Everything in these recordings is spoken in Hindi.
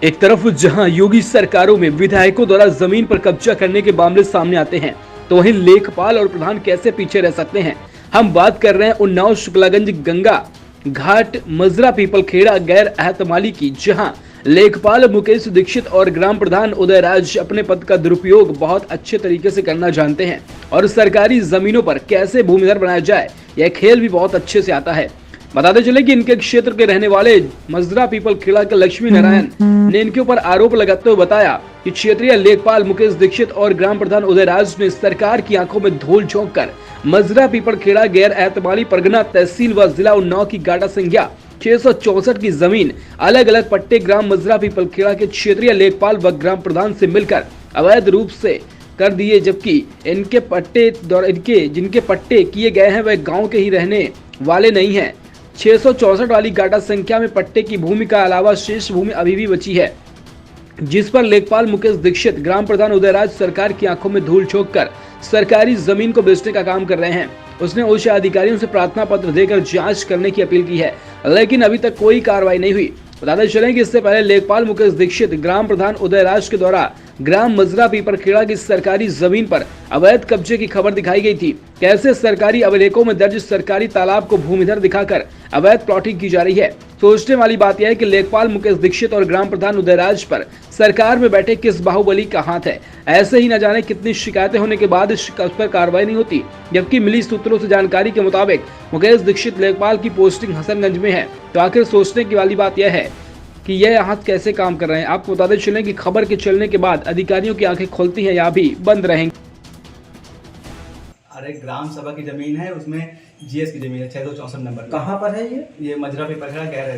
एक तरफ जहां योगी सरकारों में विधायकों द्वारा जमीन पर कब्जा करने के मामले सामने आते हैं, तो वहीं लेखपाल और प्रधान कैसे पीछे रह सकते हैं। हम बात कर रहे हैं उन्नाव शुक्लागंज गंगा घाट मजरा पीपलखेड़ा गैर एहतमाली की, जहां लेखपाल मुकेश दीक्षित और ग्राम प्रधान उदयराज अपने पद का दुरुपयोग बहुत अच्छे तरीके से करना जानते हैं और सरकारी जमीनों पर कैसे भूमिधर बनाया जाए, यह खेल भी बहुत अच्छे से आता है। बताते चले कि इनके क्षेत्र के रहने वाले मजरा पीपलखेड़ा के लक्ष्मी नारायण ने इनके ऊपर आरोप लगाते हुए बताया कि क्षेत्रीय लेखपाल मुकेश दीक्षित और ग्राम प्रधान उदयराज ने सरकार की आंखों में धूल झोंक कर मजरा पीपलखेड़ा गैर एहतमाली परगना तहसील व जिला उन्नाव की गाटा संख्या 664 की जमीन अलग अलग पट्टे ग्राम मजरा पीपलखेड़ा के क्षेत्रीय लेखपाल व ग्राम प्रधान से मिलकर अवैध रूप से कर दिए, जबकि जिनके पट्टे किए गए हैं वह गाँव के ही रहने वाले नहीं है। 664 वाली गाटा संख्या में पट्टे की भूमि का अलावा शेष भूमि अभी भी बची है, जिस पर लेखपाल मुकेश दीक्षित ग्राम प्रधान उदयराज सरकार की आंखों में धूल झोंक कर सरकारी जमीन को बेचने का काम कर रहे हैं। उसने उच्च अधिकारियों से प्रार्थना पत्र देकर जांच करने की अपील की है, लेकिन अभी तक कोई कार्रवाई नहीं हुई। बताते चलें कि इससे पहले लेखपाल मुकेश दीक्षित ग्राम प्रधान उदयराज के द्वारा ग्राम मजरा पीपलखेड़ा की सरकारी जमीन पर अवैध कब्जे की खबर दिखाई गई थी। कैसे सरकारी अभिलेखों में दर्ज सरकारी तालाब को भूमिधर दिखाकर अवैध प्लॉटिंग की जा रही है। सोचने वाली बात यह है कि लेखपाल मुकेश दीक्षित और ग्राम प्रधान उदयराज पर सरकार में बैठे किस बाहुबली का हाथ है। ऐसे ही न जाने कितनी शिकायतें होने के बाद इस पर कार्रवाई नहीं होती, जबकि मिली सूत्रों से जानकारी के मुताबिक मुकेश दीक्षित लेखपाल की पोस्टिंग हसनगंज में है। तो आखिर सोचने की वाली बात यह है कि यह हाथ कैसे काम कर रहे हैं। आपको बताते चलें कि खबर के चलने के बाद अधिकारियों की आंखें खुलती हैं या भी बंद रहेंगी। अरे ग्राम सभा की जमीन है, उसमें जीएस की जमीन है 664 नंबर। कहाँ पर है ये मजरा पीपलखेड़ा गैर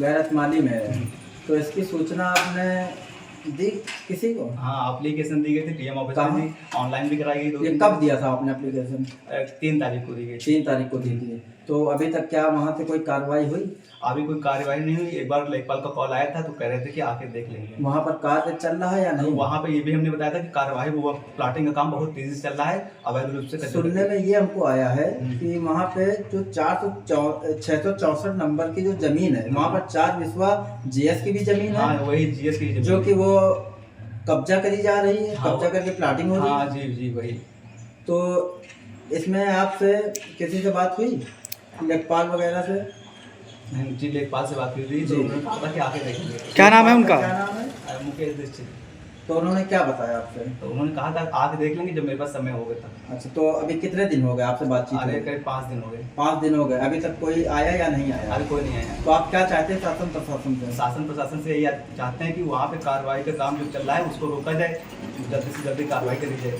एहतमाली में है। तो इसकी सूचना आपने दी किसी को? हाँ, एप्लीकेशन दी गई थी डीएम ऑफिस में, ऑनलाइन भी कराई गई। ये कब दिया था आपने एप्लीकेशन? 3 तारीख को दी गई। 3 तारीख को दी थी। तो अभी तक क्या वहाँ से कोई कार्रवाई हुई? अभी कोई कार्रवाई नहीं हुई। एक बार लेखपाल का कॉल आया था तो कह रहे थे कि आके देख लेंगे। वहाँ पर कार्य चल रहा है या नहीं? वहाँ पे ये भी हमने बताया था कि कार्रवाई वो प्लॉटिंग का काम बहुत तेजी से चल रहा है, अवैध रूप से। सुनने में ये हमको आया है कि वहाँ पे जो 664 नंबर की जो जमीन है, वहाँ पर 4 विश्वा जीएस की भी जमीन है। हाँ, वही जीएस की जमीन, जो कि वो कब्जा करी जा रही है। हाँ, कब्जा करके प्लॉटिंग हो रही है। हाँ जी वही। तो इसमें आपसे किसी से बात हुई, लेखपाल वगैरह से? जी, लेखपाल से बात हुई थी तो उन्होंने कहा कि आके देखेंगे। क्या नाम है उनका? क्या नाम है? मुकेश दीक्षित। तो उन्होंने क्या बताया आपसे? तो उन्होंने कहा था आके देख लेंगे जब मेरे पास समय होगा तब। अच्छा, तो अभी कितने दिन हो गए आपसे बातचीत? अरे करीब 5 दिन हो गए। 5 दिन हो गए, अभी तक कोई आया या नहीं आया? अरे कोई नहीं आया। तो आप क्या चाहते हैं शासन प्रशासन से? शासन प्रशासन से यही चाहते हैं कि वहाँ पे कार्रवाई का काम जो चल रहा है उसको रोका जाए, जल्दी से जल्दी कार्रवाई करी जाए।